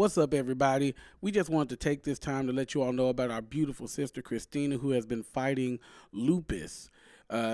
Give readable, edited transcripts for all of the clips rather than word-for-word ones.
What's up, everybody? We just wanted to take this time to let you all know about our beautiful sister, Christina, who has been fighting lupus.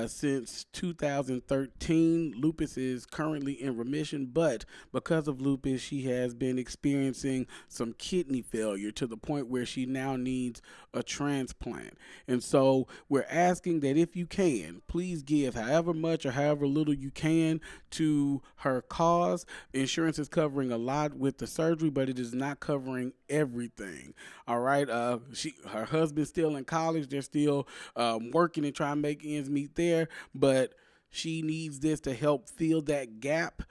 Since 2013, lupus is currently in remission, but because of lupus, she has been experiencing some kidney failure to the point where she now needs a transplant. And so we're asking that if you can, please give however much or however little you can to her cause. Insurance is covering a lot with the surgery, but it is not covering everything. All right. Her husband's still in college. They're still working and trying to make ends meet there, but she needs this to help fill that gap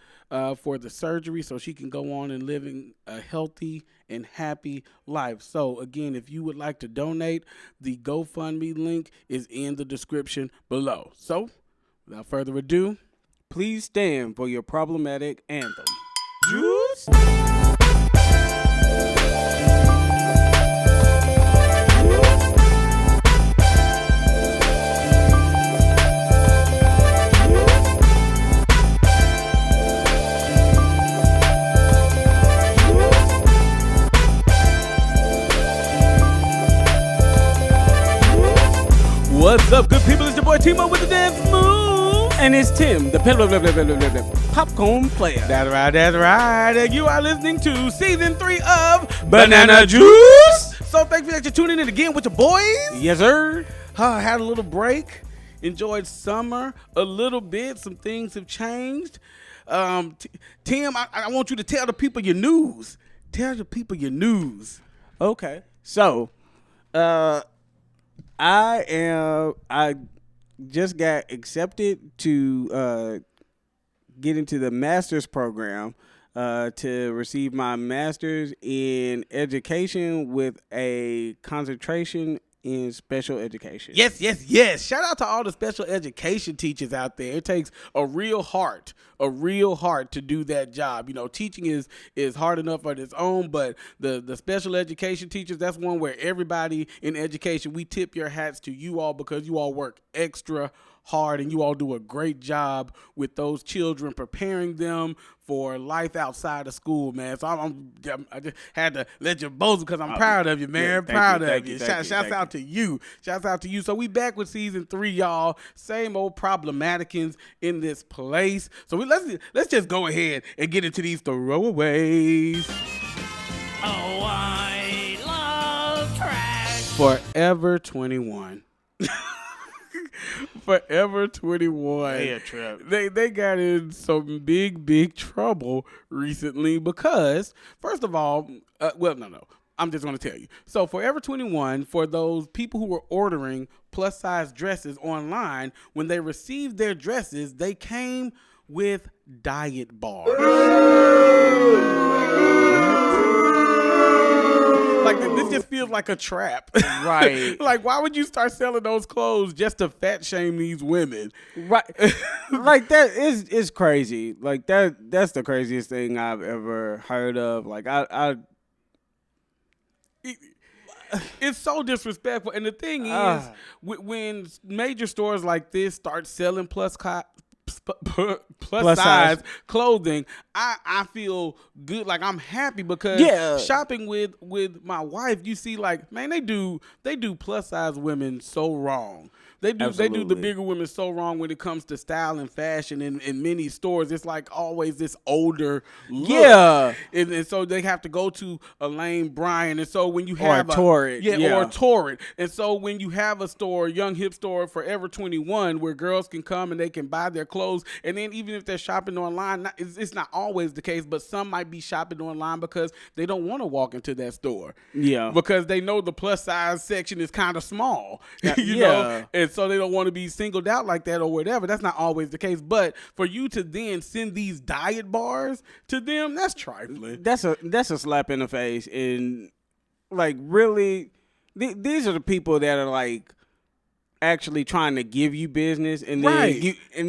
for the surgery so she can go on and living a healthy and happy life. So again, if you would like to donate, the GoFundMe link is in the description below. So without further ado, please stand for your problematic anthem. Juice. What's up, good people? It's your boy Timo with the dance move. And it's Tim, the popcorn player. That's right. And you are listening to season 3 of Banana Juice. So thank you that you're tuning in again with your boys. Yes, sir. I had a little break. Enjoyed summer a little bit. Some things have changed. Tim, I want you to tell the people your news. Tell the people your news. Okay. So, I just got accepted to get into the master's program to receive my master's in education with a concentration in special education. Yes. Shout out to all the special education teachers out there. It takes a real heart to do that job. You know, teaching is hard enough on its own, but the special education teachers, that's one where everybody in education, we tip your hats to you all because you all work extra hard and you all do a great job with those children, preparing them for life outside of school, man. So I just had to let you boast because I'm proud of you, man. Yeah, proud of you. Shouts out to you. Shouts out to you. So we back with season 3, y'all. Same old problematicans in this place. So let's just go ahead and get into these throwaways. Oh, I love trash. Forever 21. Forever 21. Hey, a trip. They got in some big trouble recently because, first of all, no. I'm just going to tell you. So Forever 21, for those people who were ordering plus size dresses online, when they received their dresses, they came with diet bars. Like, this just feels like a trap. Right. Like, why would you start selling those clothes just to fat shame these women? Right. Like, that is crazy. Like, that's the craziest thing I've ever heard of. Like, it's so disrespectful. And the thing is, when major stores like this start selling plus size clothing, I feel good. Like, I'm happy because shopping with my wife, you see, like, man, they do plus size women so wrong. They do the bigger women so wrong when it comes to style and fashion in many stores. It's like always this older look. Yeah. And so they have to go to a Lane Bryant. And so when you have Torrid. or Torrid. And so when you have a store, young hip store, Forever 21, where girls can come and they can buy their clothes. And then even if they're shopping online, it's not always the case, but some might be shopping online because they don't want to walk into that store. Yeah. Because they know the plus size section is kind of small. You know? And so they don't want to be singled out like that or whatever. That's not always the case. But for you to then send these diet bars to them, that's trifling. That's a slap in the face. And, like, really, these are the people that are, like, actually trying to give you business, and then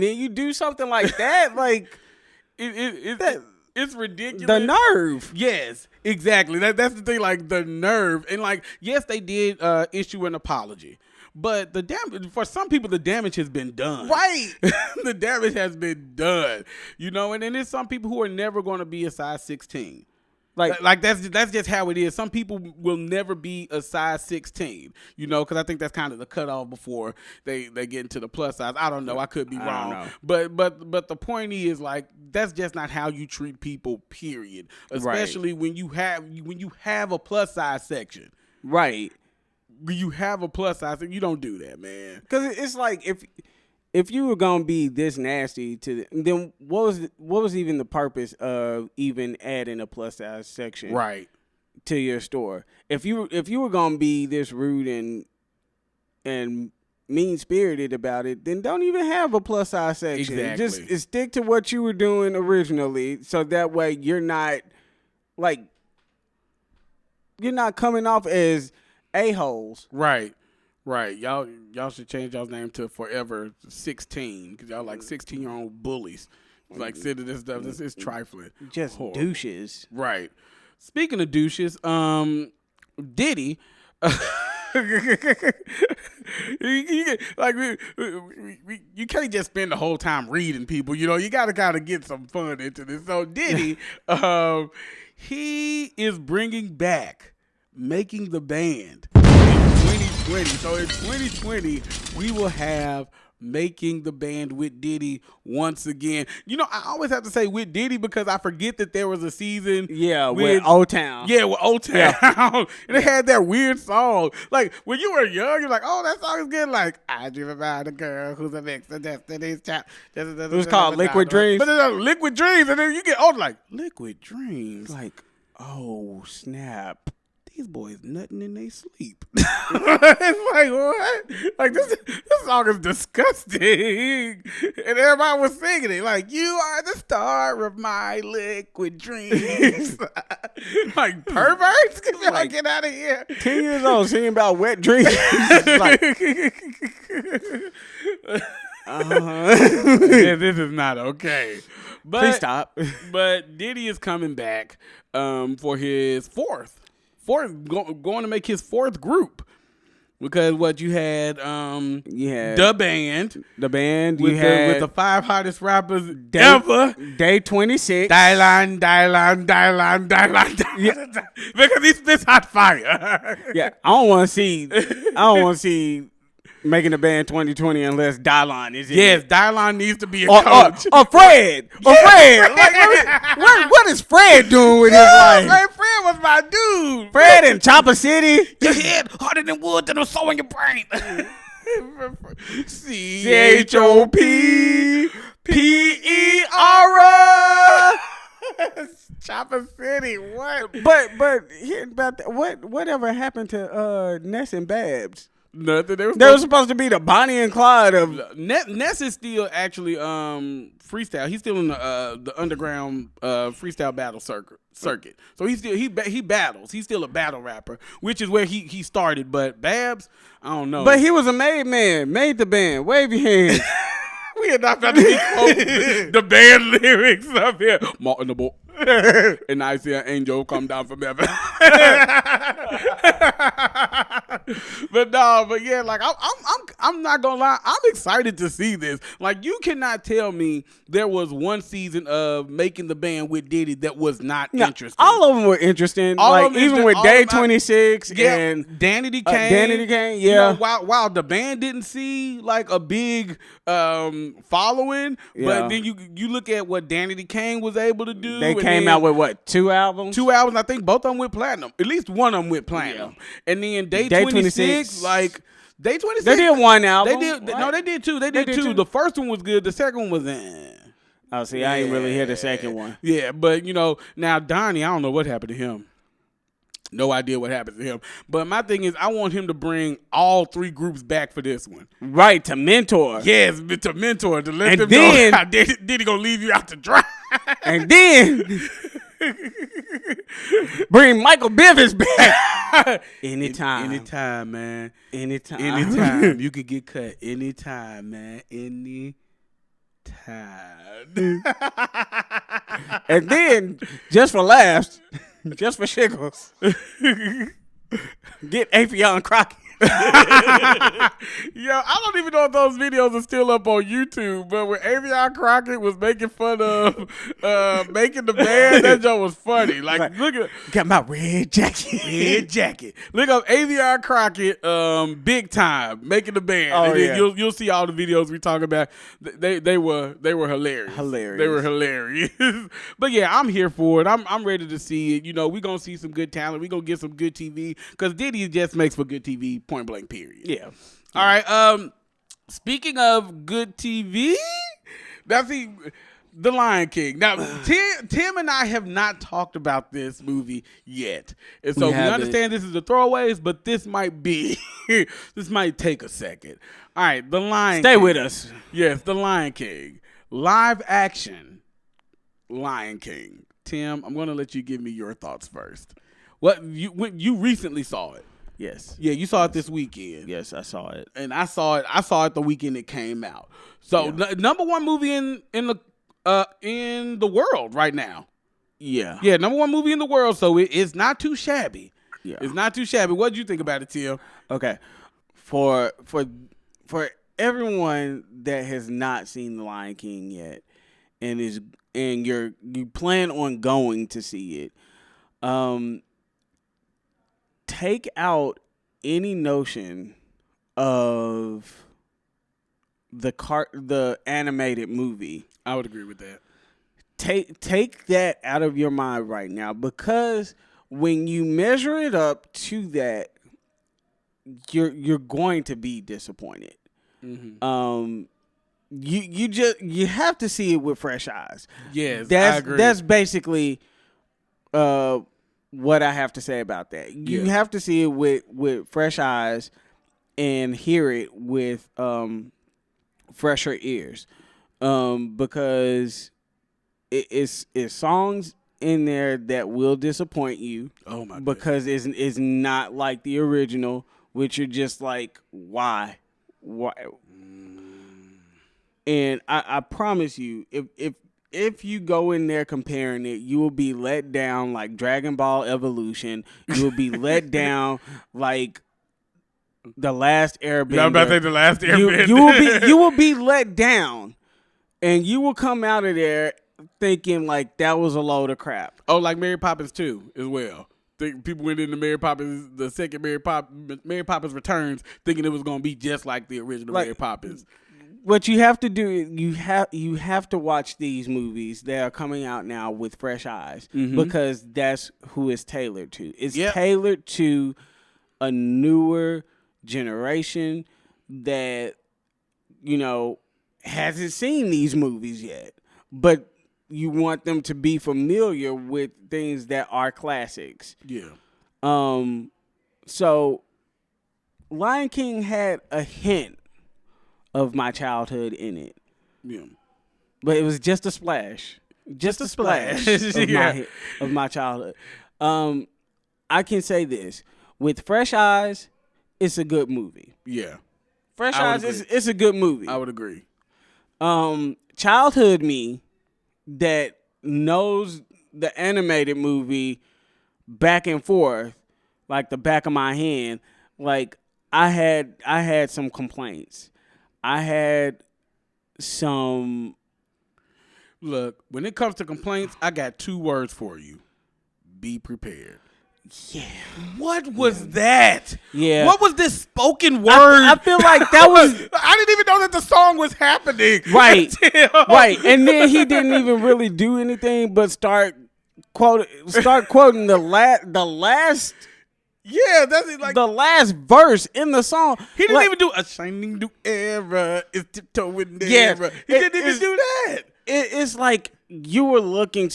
you do something like that. Like, it's ridiculous. The nerve. Yes, exactly. That's the thing, like, the nerve. And, like, yes, they did issue an apology. But the damage, for some people, the damage has been done. Right. The damage has been done. You know, and then there's some people who are never going to be a size 16. Like that's just how it is. Some people will never be a size 16, you know, because I think that's kind of the cutoff before they get into the plus size. I don't know. I could be wrong. But the point is, like, that's just not how you treat people, period. Especially when you have a plus size section. Right. When you have a plus size, you don't do that, man. Because it's like if you were gonna be this nasty then what was even the purpose of even adding a plus size section right to your store? If you were gonna be this rude and mean spirited about it, then don't even have a plus size section. Exactly. Just stick to what you were doing originally, so that way you're not coming off as a-holes. Right. Right, y'all should change y'all's name to Forever 16 because y'all like 16-year-old bullies. Like, sitting this stuff, this is trifling. Just horrible. Douches. Right. Speaking of douches, Diddy. You can't just spend the whole time reading people. You know, you got to kind of get some fun into this. So Diddy, he is bringing back Making the Band. 2020. So in 2020, we will have Making the Band with Diddy once again. You know, I always have to say with Diddy because I forget that there was a season. Yeah, with O-Town. Yeah, with O-Town. Yeah. And they had that weird song. Like, when you were young, you're like, oh, that song is good. Like, I dream about a girl who's a mix of Destiny's Child. It was called Liquid Dreams. But it's Liquid Dreams. And then you get older, like, Liquid Dreams. Like, oh, snap. These boys nutting in their sleep. It's like, what? Like, this song is disgusting. And everybody was singing it. Like, you are the star of my liquid dreams. Like, perverts? Like, get out of here. 10 years old singing about wet dreams. Like, this is not okay. But, please stop. But Diddy is coming back for his fourth, going to make his fourth group. Because what you had the band with the 5 hottest rappers ever. Day 26. Dylan. Because he spits hot fire. Yeah, I don't want to see Making the Band 2020 unless Dylan is in. Yes, Dylan needs to be a coach. Or Fred. Like, what is Fred doing with his life? Man, Fred was my dude. Fred in Chopper City. Your head harder than wood that was so in your brain. CHOPPER. Chopper City, what? But hearing about that, whatever happened to Ness and Babs? Nothing. They were supposed to be the Bonnie and Clyde of Ness is still actually freestyle. He's still in the underground freestyle battle circuit. So he battles. He's still a battle rapper, which is where he started. But Babs, I don't know. But he was a made man, made the band. Wave your hands. We are not about to be quoting the band lyrics up here. Martin the boy. And I see an angel come down from heaven. But yeah, like I'm not gonna lie, I'm excited to see this. Like, you cannot tell me there was one season of Making the Band with Diddy that was not interesting. All of them were interesting. Like, even with Day 26 and Danity Kane. Yeah. You know, while the band didn't see like a big following, but then you look at what Danity Kane was able to do. They came out with what, 2 albums? 2 albums. I think both of them went platinum. At least one of them went platinum. Yeah. And then Day 26, like Day 26, they did one album. They did two. They did two. The first one was good. The second one was Oh, see, I ain't really hear the second one. Yeah, but you know, now Donnie, I don't know what happened to him. No idea what happened to him. But my thing is, I want him to bring all 3 groups back for this one. Right, to mentor. Yes, to mentor, to let them know how Diddy gonna leave you out to dry. And then bring Michael Bivins back. Anytime. Anytime, man. Anytime. You could get cut anytime, man. Anytime. And then, just for laughs, just for shiggles, get Afion Crockett. I don't even know if those videos are still up on YouTube, but when Avion Crockett was making fun of making the band, that joke was funny. Like look at Got my red jacket. red jacket. Look up Avion Crockett, big time making the band. Oh, and then yeah. you'll see all the videos we talk about. They were hilarious. They were hilarious. But yeah, I'm here for it. I'm ready to see it. We're gonna see some good talent. We're gonna get some good TV because Diddy just makes for good TV. Point blank. Period. Yeah. All right. Speaking of good TV, that's the Lion King. Now, Tim and I have not talked about this movie yet, and so we understand this is the throwaways, but this might be this might take a second. All right, the Lion Stay King. with us. Yes, the Lion King, live action Lion King. Tim, I'm going to let you give me your thoughts first. When you recently saw it. Yes. Yeah, you saw it this weekend. Yes, I saw it. And I saw it the weekend it came out. So number one movie in the world right now. Yeah. Yeah, number one movie in the world. So it's not too shabby. Yeah. It's not too shabby. What did you think about it, Tim? Okay. For everyone that has not seen The Lion King yet and you plan on going to see it, take out any notion of the animated movie. I would agree with that. Take that out of your mind right now, because when you measure it up to that, you're going to be disappointed. Mm-hmm. You have to see it with fresh eyes. Yes, I agree. That's basically what I have to say about that. You have to see it with fresh eyes and hear it with fresher ears, because it's songs in there that will disappoint you. Oh my! Because it's not like the original, which you're just like, why? And I promise you, if you go in there comparing it, you will be let down like Dragon Ball Evolution. You will be let down like The Last Airbender. Yeah, I'm about to say The Last Airbender. You will be let down, and you will come out of there thinking like that was a load of crap. Oh, like Mary Poppins 2 as well. People went into Mary Poppins, the second Mary Poppins Returns, thinking it was going to be just like the original Mary Poppins. What you have to do, you have to watch these movies that are coming out now with fresh eyes, because that's who it's tailored to. It's tailored to a newer generation that, hasn't seen these movies yet, but you want them to be familiar with things that are classics. Yeah. So Lion King had a hint of my childhood in it. Yeah. But it was just a splash. Just a splash of my childhood. I can say this. With fresh eyes, it's a good movie. Yeah. Fresh eyes, it's a good movie. I would agree. Childhood me that knows the animated movie back and forth, like the back of my hand, like I had some complaints. I had some. Look, when it comes to complaints, I got 2 words for you. Be prepared. Yeah. What was that? Yeah. What was this spoken word? I feel like that was. I didn't even know that the song was happening. Right. Right. And then he didn't even really do anything but start quoting the last. Yeah, that's it. Like the last verse in the song. He didn't even do a shining new era. It's tiptoeing there. Yeah, He didn't even do that. It's like you were looking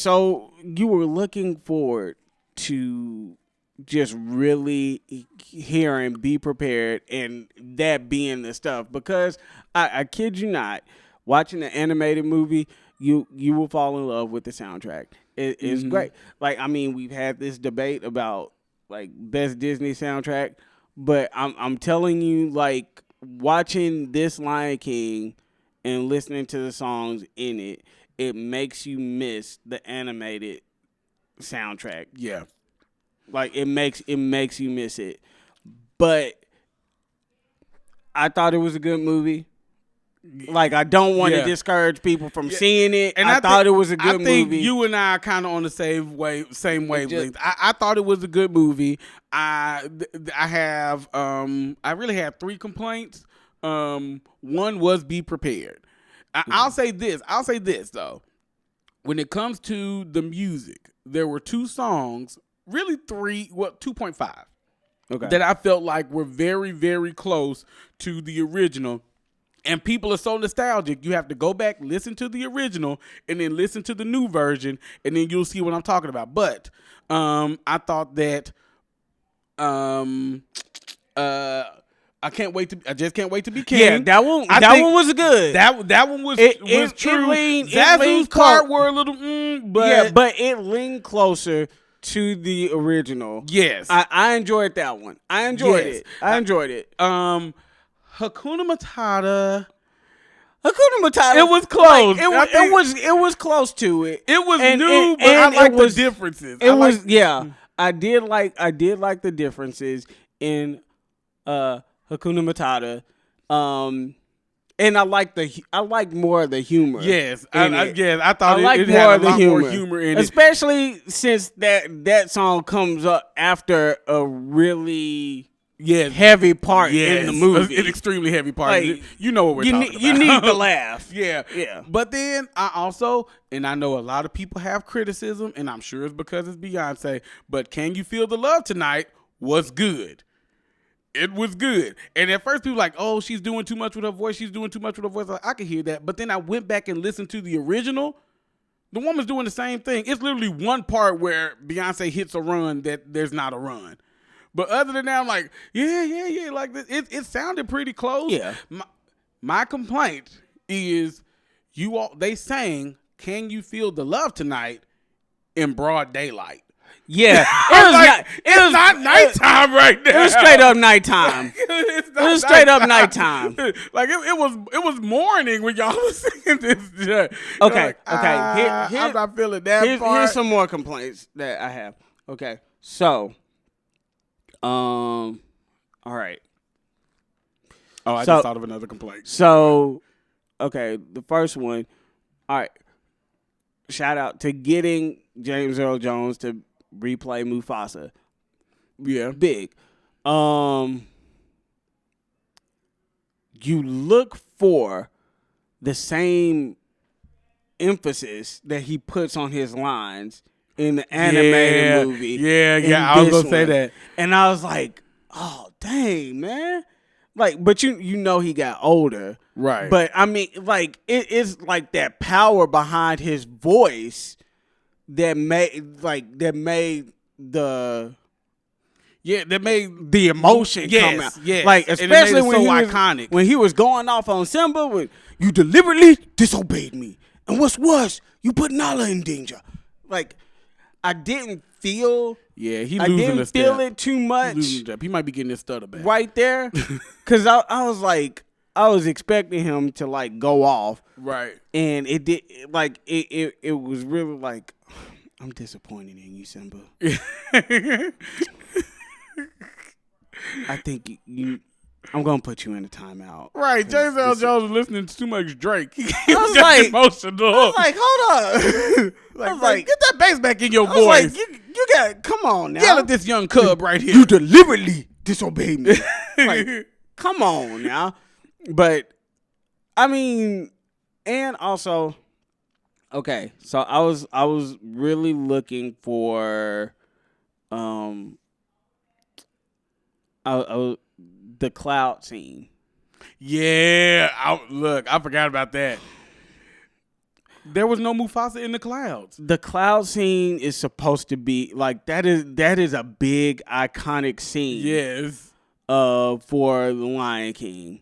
forward to just really hearing Be Prepared, and that being the stuff, because I kid you not, watching the animated movie, you will fall in love with the soundtrack. It's great. Like, I mean, we've had this debate about like best Disney soundtrack, but I'm telling you, like, watching this Lion King and listening to the songs in it, it makes you miss the animated soundtrack. Yeah. Like, it makes you miss it. But I thought it was a good movie. Like, I don't want to discourage people from seeing it. And I thought it was a good movie. I think you and I are kind of on the same wavelength. I thought it was a good movie. I really have 3 complaints. One was be prepared. I'll say this though. When it comes to the music, there were 2 songs, really 3, 2.5, that I felt like were very, very close to the original. And people are so nostalgic, you have to go back, listen to the original, and then listen to the new version, and then you'll see what I'm talking about. But I thought that I just can't wait to be king. Yeah, that one was good. That one was true. Zazu's part were a little, but it leaned closer to the original. Yes, I enjoyed that one. I enjoyed it. Hakuna Matata. It was close. It was close to it. It was new, but I like the differences. I did like the differences in Hakuna Matata. And I like more of the humor. Yes, I thought it had more a of the lot more humor in it, especially since that song comes up after a really heavy part in the movie. An extremely heavy part. Like, you know what we're talking about. You need to laugh. Yeah. But then I know a lot of people have criticism, and I'm sure it's because it's Beyonce, but Can You Feel the Love Tonight was good. It was good. And at first people were like, oh, she's doing too much with her voice. Like, I could hear that. But then I went back and listened to the original. The woman's doing the same thing. It's literally one part where Beyonce hits a run that there's not a run. But other than that, I'm like, yeah. Like, it sounded pretty close. Yeah. My complaint is they sang Can You Feel the Love Tonight in broad daylight. Yeah. It was not nighttime right now. It was straight up nighttime. It was straight up nighttime. Like, it was morning when y'all was singing this. Okay. I'm not feeling that part. Here's some more complaints that I have. Okay. So, all right. Oh, I just thought of another complaint. So, okay, the first one. All right. Shout out to getting James Earl Jones to replay Mufasa. Yeah. Big. You look for the same emphasis that he puts on his lines in the animated movie. Yeah, I was going to say that. And I was like, oh, dang, man. Like, but you know he got older. Right. But, I mean, like, it is like that power behind his voice that made the emotion come out. Yes. Like, especially when iconic. When he was going off on Simba, when you deliberately disobeyed me. And what's worse, you put Nala in danger. Like, I didn't feel it too much. He might be getting his stutter back. Right there. Because I was like, I was expecting him to, like, go off. Right. And it did, like, it was really like, I'm disappointed in you, Simba. I think I'm going to put you in a timeout. Right. James Earl Jones was listening to too much Drake. He was like, emotional. I was like, hold up. I was like, get that bass back in your voice. Like, you got, come on now. Yell at this young cub right here. You deliberately disobeyed me. Like, come on now. But, I mean, and also, okay, so I was really looking for the cloud scene. Yeah, I forgot about that. There was no Mufasa in the clouds. The cloud scene is supposed to be like that is a big iconic scene. Yes. For the Lion King.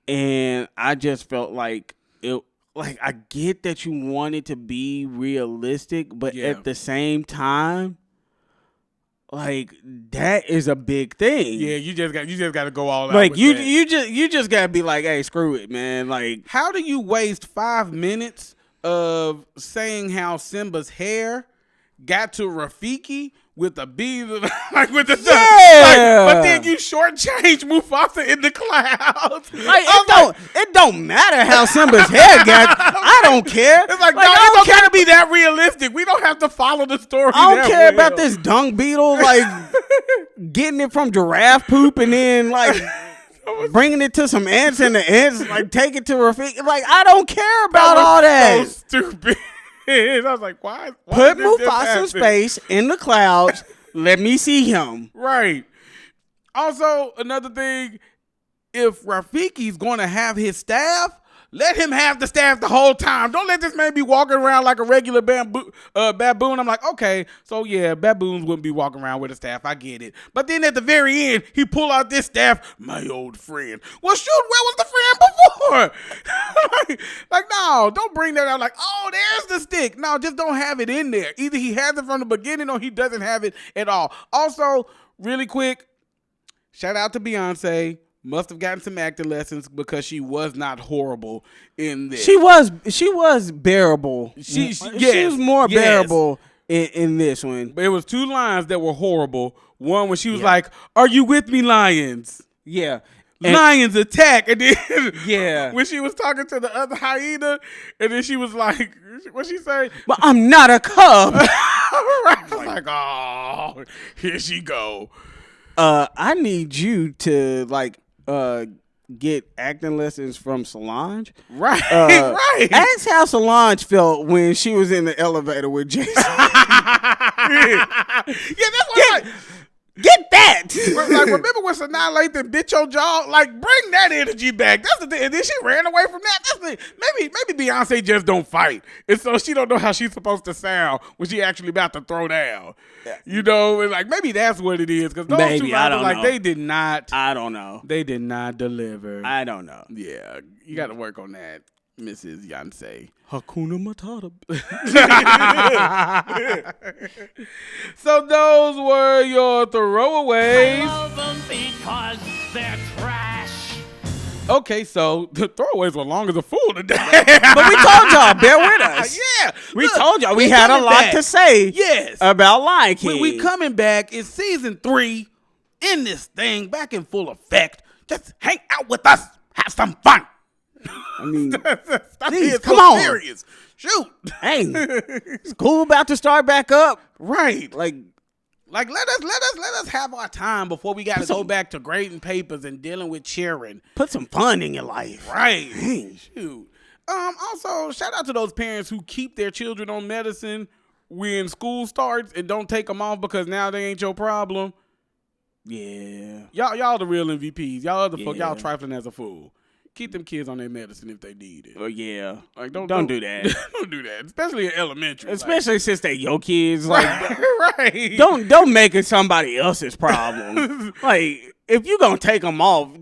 And I just felt like it. Like, I get that you want it to be realistic, but at the same time, like, that is a big thing. Yeah, you just got to go all out. Like, with you just got to be like, hey, screw it, man. Like, how do you waste 5 minutes of saying how Simba's hair got to Rafiki with the bees, like with the Yeah. but then you shortchange Mufasa in the clouds. Like, it don't matter how Simba's hair got. I don't care. It's like, no, I it don't don't care. gotta be that realistic. We don't have to follow the story. I don't that care well. about this dung beetle, like getting it from giraffe poop and then like bringing it to some ants and the ants like take it to Rafiki. Like, I don't care about all that. So stupid. I was like, why Put did this just Mufasa's happen? face in the clouds. Let me see him. Right. Also, another thing, if Rafiki's going to have his staff, let him have the staff the whole time. Don't let this man be walking around like a regular baboon. I'm like, okay, so yeah, baboons wouldn't be walking around with a staff. I get it. But then at the very end, he pull out this staff, my old friend. Well, shoot, where was the friend before? like, no, don't bring that out like, oh, there's the stick. No, just don't have it in there. Either he has it from the beginning or he doesn't have it at all. Also, really quick, shout out to Beyonce. Must have gotten some acting lessons because she was not horrible in this. She was bearable. She yes, was more yes. bearable in this one. There was two lines that were horrible. One when she was like, "Are you with me, lions? Yeah. Lions attack!" And then Yeah. when she was talking to the other hyena, and then she was like, "What she say?" But I'm not a cub. I was like, "Oh, here she go." I need you to get acting lessons from Solange. Right, right. Ask how Solange felt when she was in the elevator with Jason. Yeah, that's what. Get that. Like, remember when Sanaa Lathan bit your jaw? Like, bring that energy back. That's the thing. And then she ran away from that. That's the maybe Beyonce just don't fight, and so she don't know how she's supposed to sound when she actually about to throw down. You know, and like maybe that's what it is. Because those Maybe, two I lines, don't like know. they did not. I don't know. They did not deliver. I don't know. Yeah, you got to work on that, Mrs. Beyonce. Hakuna Matata. So those were your I throwaways. love them because they're trash. Okay, so the throwaways were long as a fool today. But we told y'all, bear with us. Yeah, We look, told y'all we had a coming lot back. to say Yes, about Lion King. we coming back. It's season 3 in this thing, back in full effect. Just hang out with us, have some fun. I mean, Stop Please, being come so on. serious. Shoot, hey, school about to start back up. right? Like, Like let us have our time before we got to go back to grading papers and dealing with cheering. put some fun in your life. Right. Shoot. Also, shout out to those parents who keep their children on medicine when school starts and don't take them off because now they ain't your problem. Yeah. Y'all the real MVPs. Y'all other fuck. Yeah. Y'all trifling as a fool. Keep them kids on their medicine if they need it. Oh yeah. Like Don't do that. Don't do that. Especially in elementary. Especially since they your kids. Like, right. don't make it somebody else's problem. Like, if you gonna take them off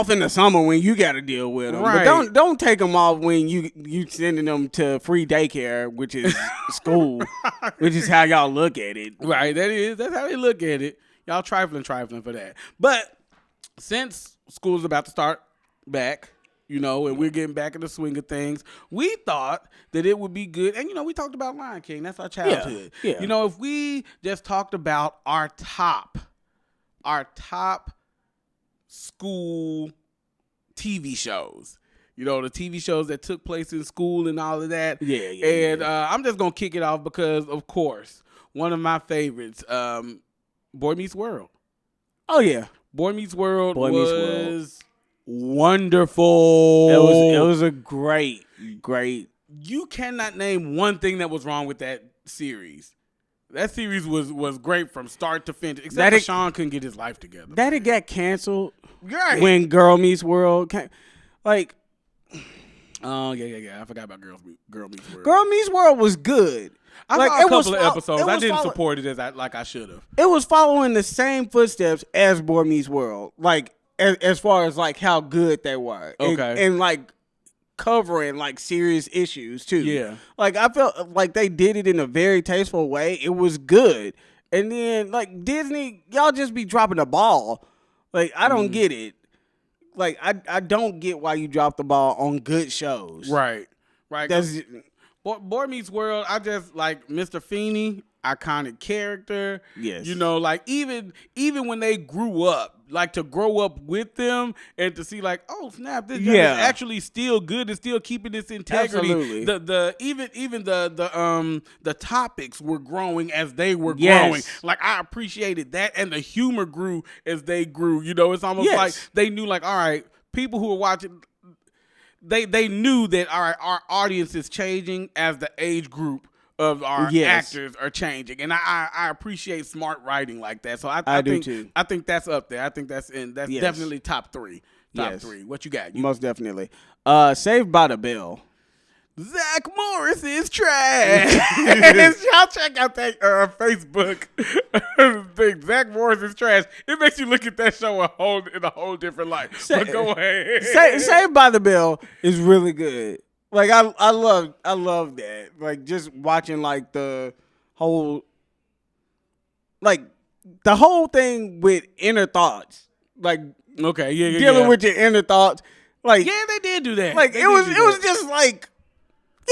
in the summer when you got to deal with them. Right. But don't take them off when you sending them to free daycare, which is school, which is how y'all look at it. Right. That's how they look at it. Y'all trifling for that. But since school's about to start back, you know, and we're getting back in the swing of things, we thought that it would be good. And, you know, we talked about Lion King. That's our childhood. Yeah. You know, if we just talked about our top school TV shows, you know, the TV shows that took place in school and all of that. Yeah. And I'm just going to kick it off because, of course, one of my favorites, Boy Meets World. Oh yeah. Boy Meets World Boy Meets World. was wonderful. It was a great. You cannot name one thing that was wrong with that series. That series was great from start to finish. Except for Sean couldn't get his life together. That it got canceled Right. when Girl Meets World came. Like, Oh yeah. I forgot about Girl Meets World. Girl Meets World was good. I like, saw a couple of episodes. I didn't support it like I should have. It was following the same footsteps as Boy Meets World. Like, as far as like how good they were. Okay. And like covering like serious issues too. Yeah. Like, I felt like they did it in a very tasteful way. It was good. And then like Disney, y'all just be dropping the ball. Like, I don't get it. Like, I don't get why you drop the ball on good shows. Right. That's Boy Meets World, I just like Mr. Feeney. iconic character. Yes. You know, like even when they grew up, like to grow up with them and to see like, oh snap, this guy is actually still good and still keeping its integrity. Absolutely. Even the topics were growing as they were growing. Like I appreciated that, and the humor grew as they grew. You know, it's almost like they knew like, all right, people who are watching, they knew that all right, our audience is changing as the age group of our actors are changing, and I appreciate smart writing like that. So I do think too. I think that's up there. I think that's definitely top three. Top three. What you got? Most definitely. Saved by the Bell. Zach Morris is trash. Y'all check out that Facebook thing. Zach Morris is trash. It makes you look at that show in a whole different light. But go ahead. Saved by the Bell is really good. Like I love that. Like just watching like the whole thing with inner thoughts. Like dealing with your inner thoughts. Like they did do that. Like it was just like,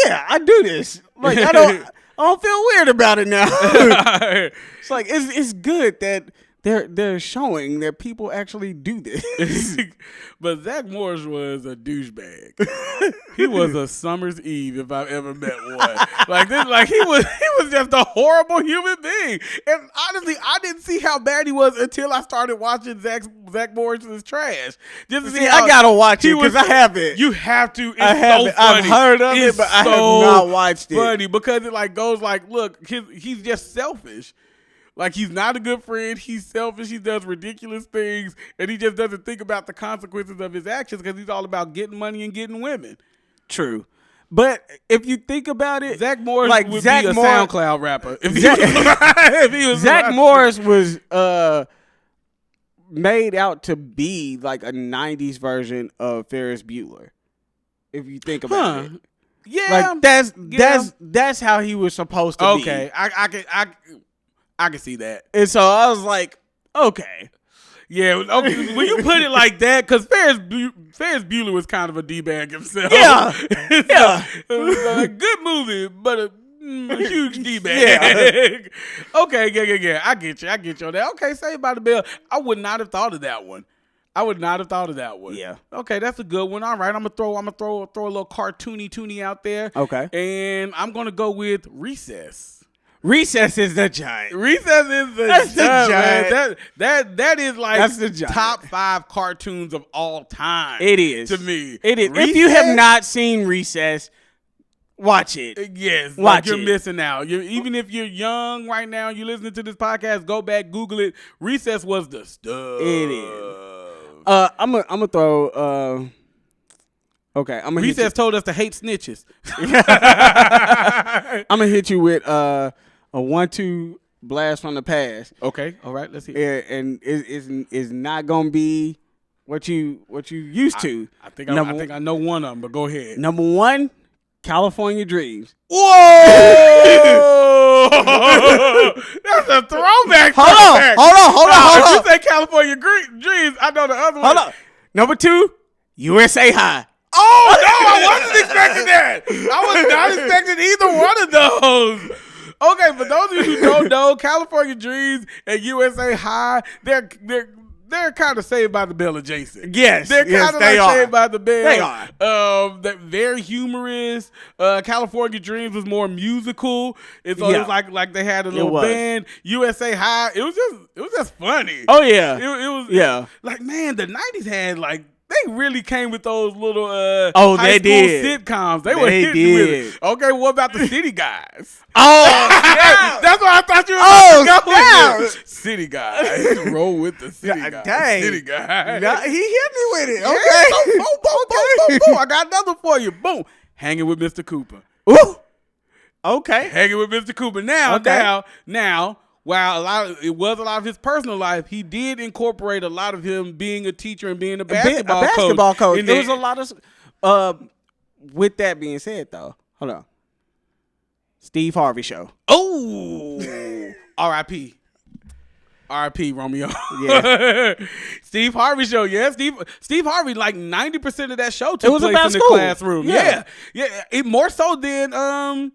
yeah, I do this. Like I don't feel weird about it now. It's like it's good that they're showing that people actually do this. But Zach Morris was a douchebag. He was a summer's eve if I've ever met one. Like he was just a horrible human being. And honestly, I didn't see how bad he was until I started watching Zach Morris's trash. Just to see I gotta watch it because I haven't. You have to. It's I haven't. So funny. I've heard of it, but I have not watched it. Funny because it like goes like, look, he's just selfish. Like, he's not a good friend. He's selfish. He does ridiculous things. And he just doesn't think about the consequences of his actions because he's all about getting money and getting women. True. But if you think about it, Zach Morris would be a SoundCloud rapper. Zach Morris was made out to be like a 90s version of Ferris Bueller. If you think about it. Yeah. Like, that's how he was supposed to be. Okay. I can see that. And so I was like, okay. Yeah, okay. When you put it like that, because Ferris Bueller was kind of a D-bag himself. Yeah. Yeah. It was a good movie, but a huge D-bag. Yeah. Okay, yeah. I get you on that. Okay, Saved by the Bell. I would not have thought of that one. Yeah. Okay, that's a good one. All right, I'm gonna throw a little cartoony out there. Okay. And I'm gonna go with Recess. Recess is the giant. That's the giant. That is like that's the top 5 cartoons of all time. It is. To me. It is. Recess, if you have not seen Recess, watch it. Yes. Watch you're missing out. Even if you're young right now, you're listening to this podcast, go back, Google it. Recess was the stuff. It is. I'm gonna throw okay, I'm gonna Recess told us to hate snitches. I'm gonna hit you with a 1-2 blast from the past. Okay, all right, let's hear it. And it's not gonna be what you used to. I think I know one of them, but go ahead. Number 1, California Dreams. Whoa! That's a throwback. Hold on. If you say California Dreams, I know the other one. Hold on. Number 2, USA High. Oh no, I wasn't expecting that. I was not expecting either one of those. Okay, for those of you who don't know, California Dreams and USA High, they're kind of Saved by the Bell adjacent. Yes, they're kind of like Saved by the Bell. They are. They're very humorous. California Dreams was more musical. It was like they had a little band. USA High, it was just funny. Oh yeah, it was like, man, the 90s had like. They really came with those little high school sitcoms. They were hitting with it. Okay, what about the City Guys? Oh, that's what I thought you were going to go with. City Guys. Roll with the City Guys. Dang. City Guys. He hit me with it. Okay. Boom. I got another for you. Boom. Hanging with Mr. Cooper. Ooh. Okay. Hanging with Mr. Cooper. Now, while it was a lot of his personal life, he did incorporate a lot of him being a teacher and being a basketball coach. There was a lot of. With that being said, though, hold on. Steve Harvey Show. Oh, R.I.P. R.I.P. Romeo. Yeah. Steve Harvey Show. Yeah, Steve Harvey. Like 90% of that show took place in the classroom. Yeah. It more so than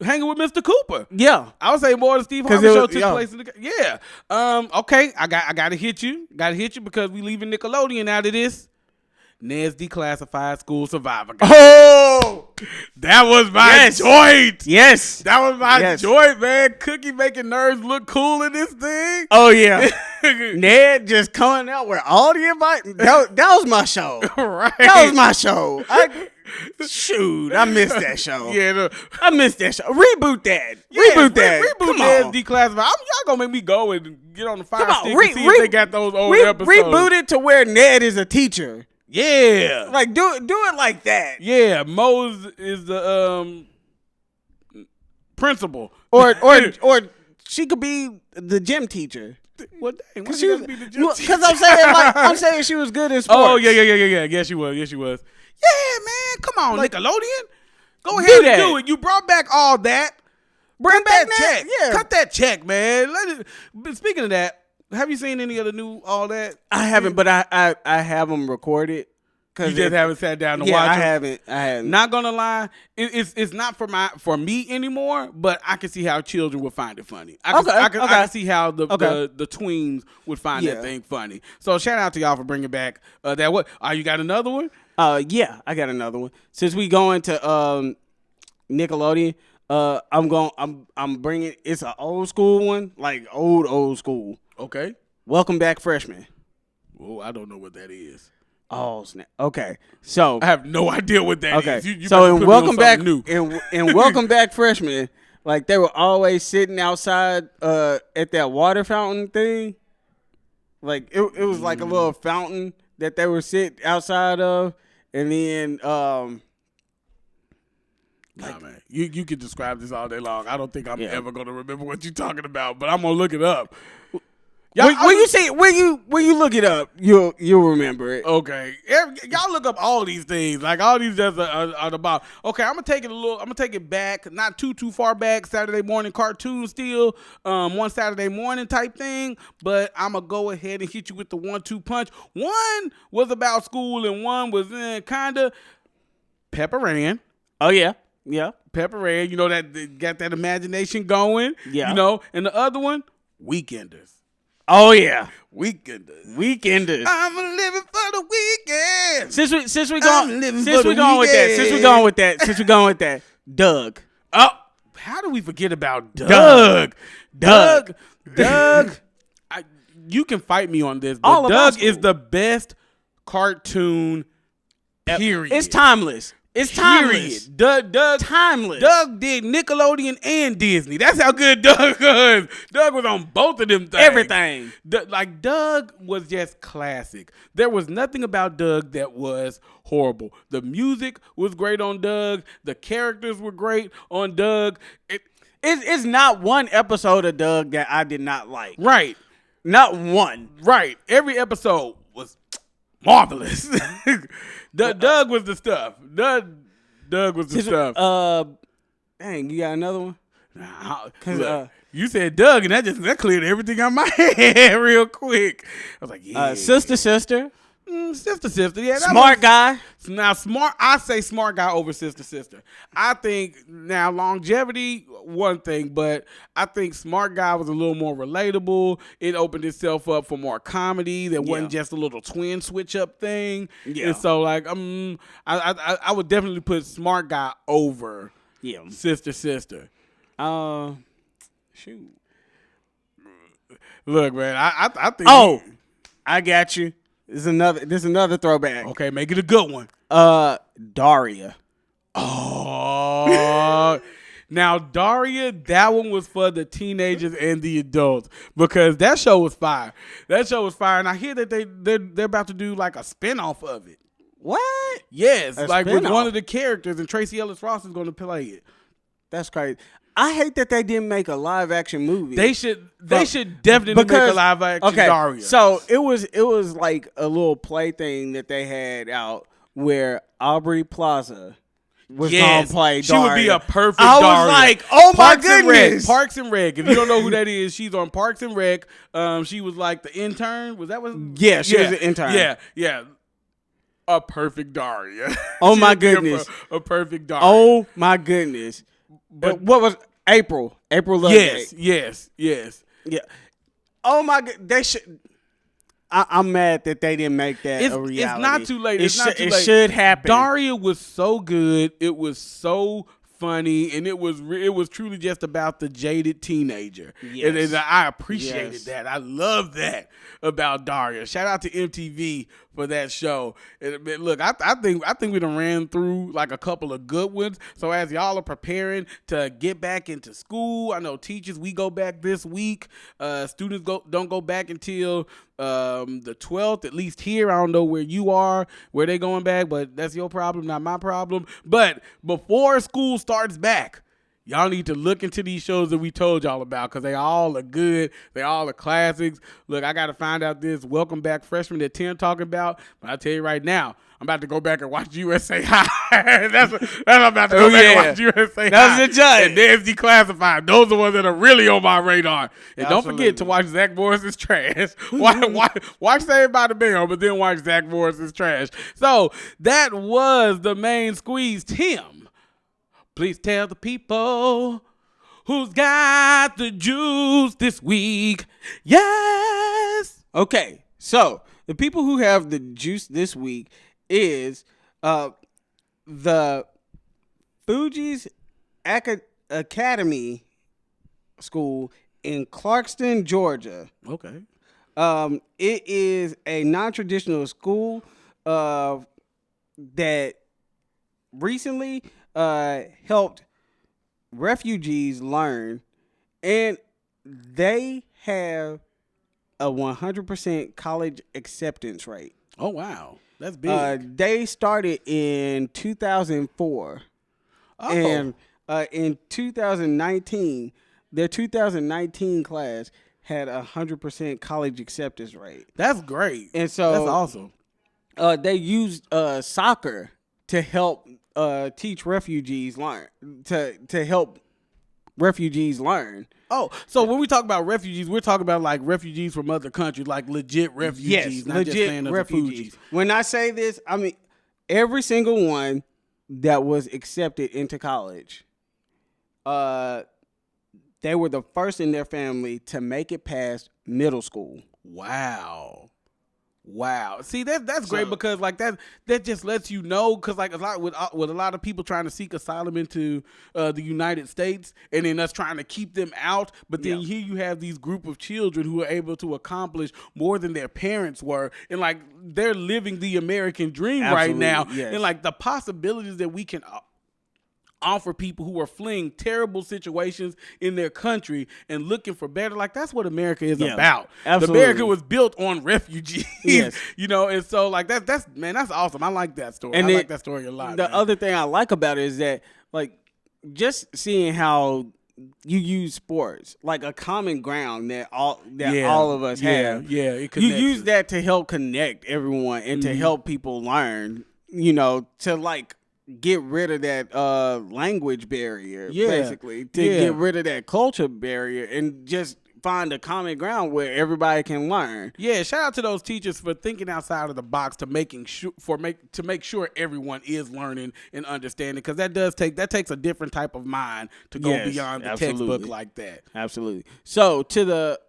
hanging with Mr. Cooper. Yeah. I would say more the Steve 'Cause Harvey it show was- took yeah. place in the Okay, I got to hit you. Got to hit you because we leaving Nickelodeon out of this. Ned's Declassified School Survivor Guide. Oh, That was my Yes. joint. yes. That was my Yes. joint, man. Cookie making nerds look cool in this thing. Oh yeah. Ned just coming out with all the invite. That was my show. Right. That was my show. Shoot, I missed that show. Yeah, I missed that show. Reboot that. yeah, Reboot that. Reboot Come Ned's on. Declassified. Y'all gonna make me go and get on the fire Come on. stick and see if they got those old episodes. Reboot it to where Ned is a teacher. Yeah. Like do it like that. Yeah, Mose is the principal. Or she could be the gym teacher. Well, dang, Because I'm saying she was good in sports. Oh yeah. Yes, she was. Yeah, man. Come on, Like, Nickelodeon. Go ahead do and that. do it. You brought back all that. Bring Cut back that check. Ned. Yeah. Cut that check, man. But speaking of that, have you seen any of the new all that? I haven't, but I have them recorded. You just haven't sat down to Yeah, watch I them? haven't. Not gonna lie, it's not for me anymore. But I can see how children would find it funny. I can see how the tweens would find that thing funny. So shout out to y'all for bringing back that. What? You got another one? Yeah, I got another one. Since we going to Nickelodeon, I'm bringing. It's an old school one, like old school. Okay. Welcome back, freshmen. Oh, I don't know what that is. Oh snap. Okay, so I have no idea what that is. okay. You So better put in me welcome on back, something new. in welcome back, freshmen, like they were always sitting outside at that water fountain thing. Like it was like a little fountain that they were sitting outside of, and then Nah, man. You can describe this all day long. I don't think I'm ever gonna remember what you're talking about, but I'm gonna look it up. when you look it up, you'll remember it. Okay, y'all look up all these things. Like all these just are about. Okay, I'm gonna take it back, not too far back. Saturday morning cartoon still, one Saturday morning type thing. But I'm gonna go ahead and hit you with the 1-2 punch. One was about school, and one was kinda Pepper Ann. Oh yeah, yeah. Pepper Ann, you know that got that imagination going. Yeah. You know, and the other one, Weekenders. Oh yeah, Weekenders. I'm living for the weekend. Since we I'm living for the going weekend. since we going with that, Doug. Oh, how do we forget about Doug? Doug. You can fight me on this, but All about Doug is school. the best cartoon. Period. It's timeless. It's timeless. Doug Timeless. Doug did Nickelodeon and Disney. That's how good Doug was. Doug was on both of them things. Everything. Doug was just classic. There was nothing about Doug that was horrible. The music was great on Doug. The characters were great on Doug. It's not one episode of Doug that I did not like. Right. Not one. Right. Every episode was marvelous. Doug was the stuff. Doug was the stuff. Dang, you got another one? Look, you said Doug, and that cleared everything out my head real quick. I was like, yeah. Sister. Sister. Yeah, Smart guy. Now, I say smart guy over sister. I think now longevity, one thing, but I think smart guy was a little more relatable. It opened itself up for more comedy. That wasn't just a little twin switch up thing. Yeah. And so like, I would definitely put smart guy over sister. Shoot. Look, man, I think. Oh, I got you. This is another throwback. Okay, make it a good one. Daria. Oh, now Daria, that one was for the teenagers and the adults because that show was fire. And I hear that they're about to do like a spinoff of it. What? Yes, A like with spinoff? one of the characters, and Tracy Ellis Ross is going to play it. That's crazy. I hate that they didn't make a live action movie. They should definitely make a live action Daria. So it was like a little play thing that they had out where Aubrey Plaza was gonna play Daria. She would be a perfect I Daria. was like, oh my Parks and goodness. Parks and Rec. If you don't know who that is, she's on Parks and Rec. She was like the intern. Was that what? Yeah, she was an intern. Yeah. A perfect Daria. Oh She my would be goodness. a perfect Daria. Oh my goodness. But what was April? April Loveday. Yes. Yeah. Oh my God, they should. I'm mad that they didn't make that a reality. It's not too late. It's not too late. It should happen. Daria was so good. It was so funny, and it was truly just about the jaded teenager. Yes. And I appreciated that. I love that about Daria. Shout out to MTV for that show. And look, I think we done ran through like a couple of good ones. So as y'all are preparing to get back into school, I know teachers, we go back this week. Students don't go back until the 12th, at least here. I don't know where you are, where they going back, but that's your problem, not my problem. But before school starts back, y'all need to look into these shows that we told y'all about, because they all are good. They all are classics. Look, I got to find out this Welcome Back Freshman that Tim talking about, but I'll tell you right now, I'm about to go back and watch USA High. that's I'm about to go back and watch USA High. That's the judge. And there's Declassified. Those are the ones that are really on my radar. And Absolutely. don't forget to watch Zach Morris's Trash. watch Saved by the Bell, but then watch Zach Morris's Trash. So that was the main squeeze. Tim, please tell the people who's got the juice this week. Yes. Okay, so the people who have the juice this week is the Fuji's Academy School in Clarkston, Georgia. Okay. It is a non-traditional school that recently helped refugees learn, and they have a 100% college acceptance rate. Oh, wow. That's big. They started in 2004. Oh. And in 2019, their 2019 class had a 100% college acceptance rate. That's great. And so that's awesome. They used soccer to help teach refugees learn, to help refugees learn. Oh, so when we talk about refugees, we're talking about like refugees from other countries, like legit refugees, Yes, not legit just saying refugees. Fugees. When I say this, I mean every single one that was accepted into college, they were the first in their family to make it past middle school. Wow. See, that's great, because like that just lets you know, because like a lot with a lot of people trying to seek asylum into the United States, and then us trying to keep them out, but then here you have these group of children who are able to accomplish more than their parents were, and like they're living the American dream right now, yes. and like the possibilities that we can offer people who are fleeing terrible situations in their country and looking for better. Like, that's what America is about. Absolutely. America was built on refugees. Yes. And so like that's awesome. I like that story. I like that story a lot. The other thing I like about it is that, like, just seeing how you use sports like a common ground that all of us have. Yeah, it you use that to help connect everyone and to help people learn, to like get rid of that language barrier, basically, to get rid of that culture barrier and just find a common ground where everybody can learn. Yeah, shout out to those teachers for thinking outside of the box to make sure everyone is learning and understanding, because that takes a different type of mind to go beyond the textbook like that. Absolutely. So to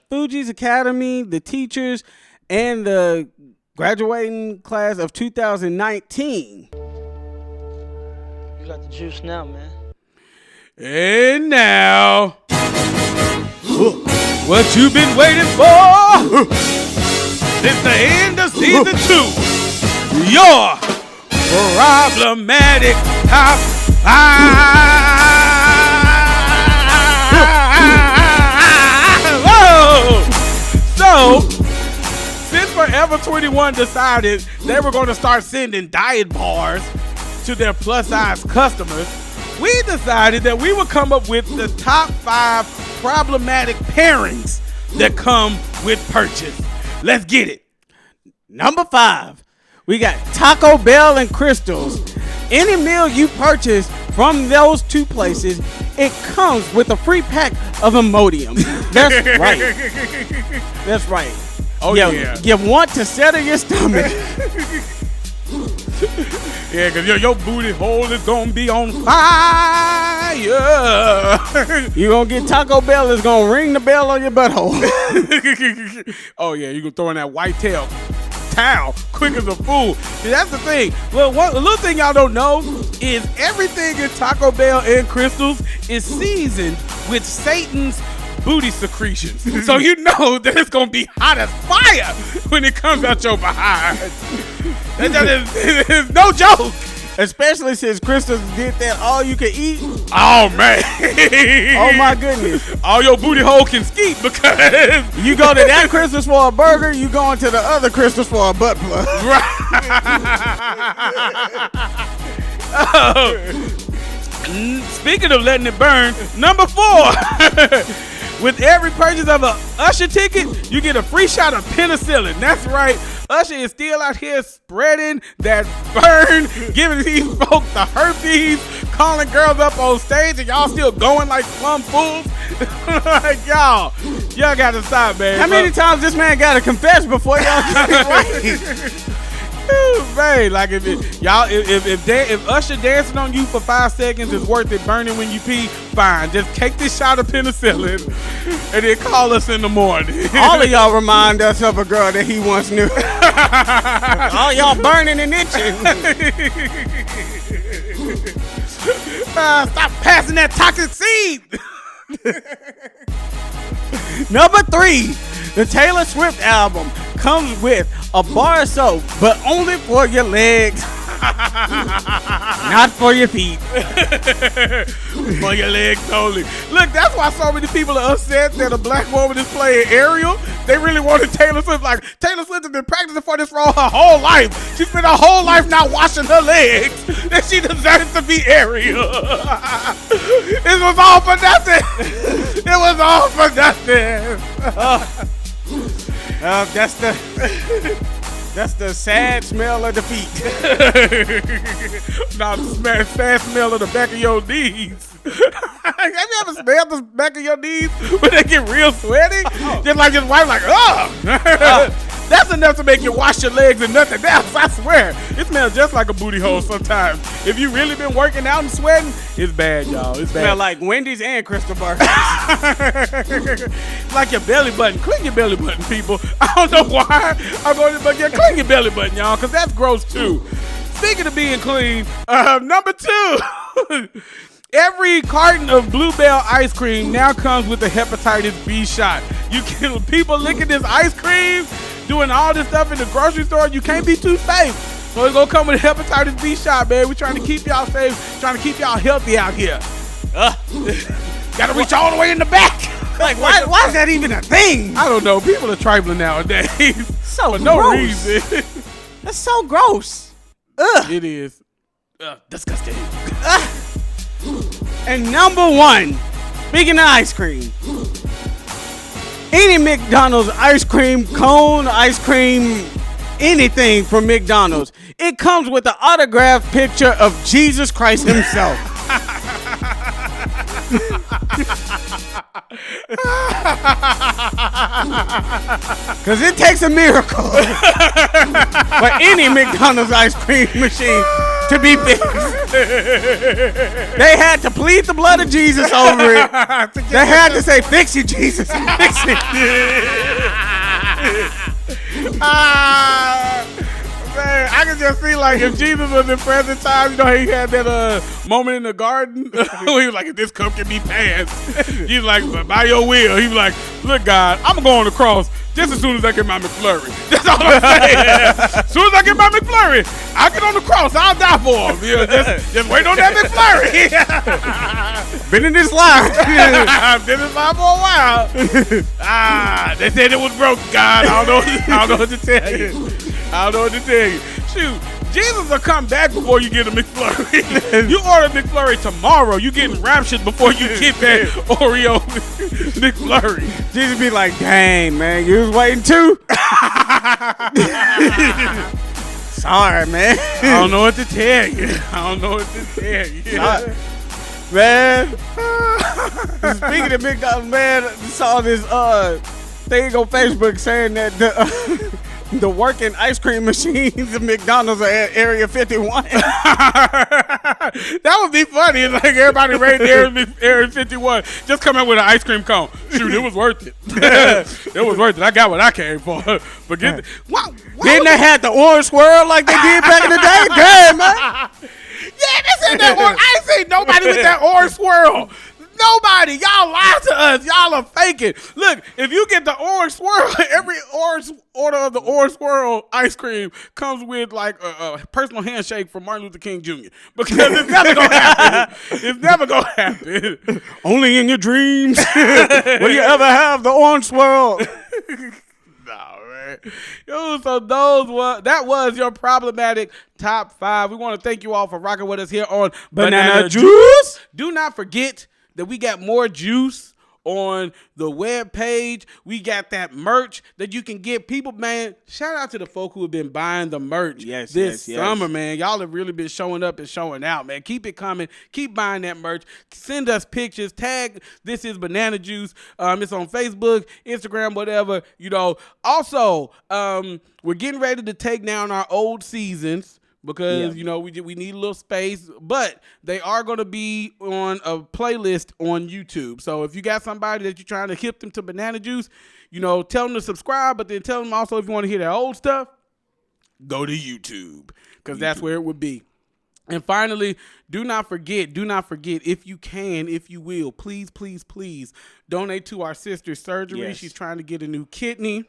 Fuji's Academy, the teachers, and the graduating class of 2019. You got the juice now, man. And now, what you've been waiting for since the end of season 2, your problematic top 5. So, since Forever 21 decided they were going to start sending diet bars to their plus-size customers, we decided that we would come up with the top 5 problematic pairings that come with purchase. Let's get it. Number 5, we got Taco Bell and Crystals. Any meal you purchase from those two places, it comes with a free pack of Imodium. That's right. That's right. Oh, yeah. You want to settle your stomach. Yeah, because your booty hole is going to be on fire. fire. You gonna get Taco Bell is gonna ring the bell on your butthole. Oh yeah, you gonna throw in that white tail towel quick as a fool. See, that's the thing. Well, a little thing y'all don't know is everything in Taco Bell and Crystals is seasoned with Satan's booty secretions. So you know that it's gonna be hot as fire when it comes out your behind. It's no joke. Especially since Crystals did that all you can eat. Oh man. Oh my goodness. All your booty hole can skeet because You go to that Crystals for a burger, you going to the other Crystals for a butt plug. Speaking of letting it burn, number 4. With every purchase of a Usher ticket, you get a free shot of penicillin. That's right. Usher is still out here spreading that burn, giving these folks the herpes, calling girls up on stage, and y'all still going like plum fools. Like, y'all gotta stop, man. How many times this man gotta confess before y'all get it right? Man, like if Usher dancing on you for 5 seconds is worth it burning when you pee, fine. Just take this shot of penicillin and then call us in the morning. All of y'all remind us of a girl that he once knew. All y'all burning and itching. Stop passing that toxic seed. Number 3, the Taylor Swift album comes with a bar of soap, but only for your legs, not for your feet. For your legs only. Look, that's why so many people are upset that a black woman is playing Ariel. They really wanted Taylor Swift. Like, Taylor Swift has been practicing for this role her whole life. She spent her whole life not washing her legs. And she deserves to be Ariel. It was all for nothing. It was all for nothing. That's the sad smell of defeat. Nah, the sad smell of the back of your knees. Have you ever smelled the back of your knees when they get real sweaty? Just like your wife, like, oh. That's enough to make you wash your legs and nothing else, I swear. It smells just like a booty hole sometimes. If you really been working out and sweating, it's bad, y'all. It's bad. Smell like Wendy's and Crystal Bar. Like your belly button. Clean your belly button, people. I don't know why I'm going to, but yeah, clean your belly button, y'all, because that's gross too. Speaking of being clean, number 2. Every carton of Bluebell ice cream now comes with a hepatitis B shot. You can people licking this ice cream, doing all this stuff in the grocery store. You can't be too safe. So it's gonna come with a hepatitis B shot, man. We're trying to keep y'all safe, trying to keep y'all healthy out here. Gotta reach all the way in the back. Like, why is that even a thing? I don't know. People are trifling nowadays. So for no gross. reason. That's so gross. Ugh. It is. Disgusting. And number 1, speaking of ice cream, any McDonald's ice cream cone, ice cream, anything from McDonald's, it comes with an autographed picture of Jesus Christ himself. Because it takes a miracle for any McDonald's ice cream machine to be fixed. They had to plead the blood of Jesus over it. They had to say, fix it, Jesus. Fix it. Man, I can just see, like, if Jesus was in present time, you know how he had that moment in the garden where he was like, if this cup can be passed. He's like, by your will. He was like, look, God, I'm going to go on the cross just as soon as I get my McFlurry. That's all I'm saying. As soon as I get my McFlurry, I'll get on the cross. I'll die for him. You know, just wait on that McFlurry. Been in this line. I've been in this line for a while. They said it was broke, God. I don't know what to tell you. I don't know what to tell you. Shoot, Jesus will come back before you get a McFlurry. You order McFlurry tomorrow, you getting raptured before you get that Oreo McFlurry. Jesus be like, dang, man, you was waiting too? Sorry, man. I don't know what to tell you. Man. Speaking of McDonald's, man, I saw this thing on Facebook saying that The working ice cream machines at McDonald's are at Area 51. That would be funny. It's like everybody right there in Area 51 just come in with an ice cream cone. Shoot, it was worth it. It was worth it. I got what I came for. But then they had the orange swirl like they did back in the day? Damn, man. Yeah, this ain't that orange. I ain't seen nobody with that orange swirl. Nobody. Y'all lie to us. Y'all are faking. Look, if you get the orange swirl, every orange order of the orange swirl ice cream comes with like a personal handshake from Martin Luther King Jr. Because it's never going to happen. It's never going to happen. Only in your dreams will you ever have the orange swirl. No, man. Yo, so that was your problematic top 5. We want to thank you all for rocking with us here on Banana Juice. Do not forget that we got more juice on the web page. We got that merch that you can get. People, man, shout out to the folk who have been buying the merch this summer, man. Y'all have really been showing up and showing out, man. Keep it coming. Keep buying that merch. Send us pictures. Tag This Is Banana Juice. It's on Facebook, Instagram, whatever. Also, we're getting ready to take down our old seasons. Because, we need a little space. But they are going to be on a playlist on YouTube. So if you got somebody that you're trying to hip them to Banana Juice, tell them to subscribe. But then tell them also if you want to hear that old stuff, go to YouTube. Because that's where it would be. And finally, do not forget, if you can, if you will, please, please, please donate to our sister's surgery. Yes. She's trying to get a new kidney.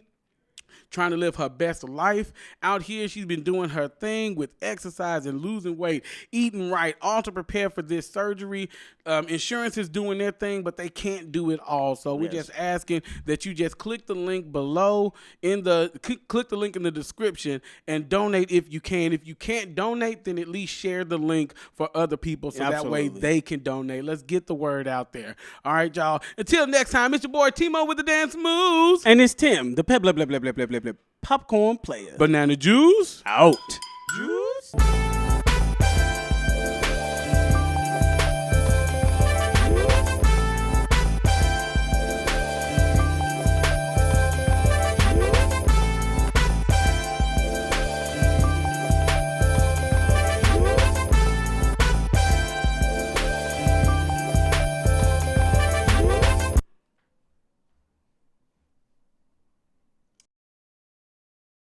Trying to live her best life. Out here, she's been doing her thing with exercise and losing weight, eating right, all to prepare for this surgery. Insurance is doing their thing, but they can't do it all. So we're just asking that you just click the link below click the link in the description and donate if you can. If you can't donate, then at least share the link for other people so that way they can donate. Let's get the word out there. All right, y'all. Until next time, it's your boy Timo with the dance moves. And it's Tim, the popcorn player. Banana Juice. Out. Juice.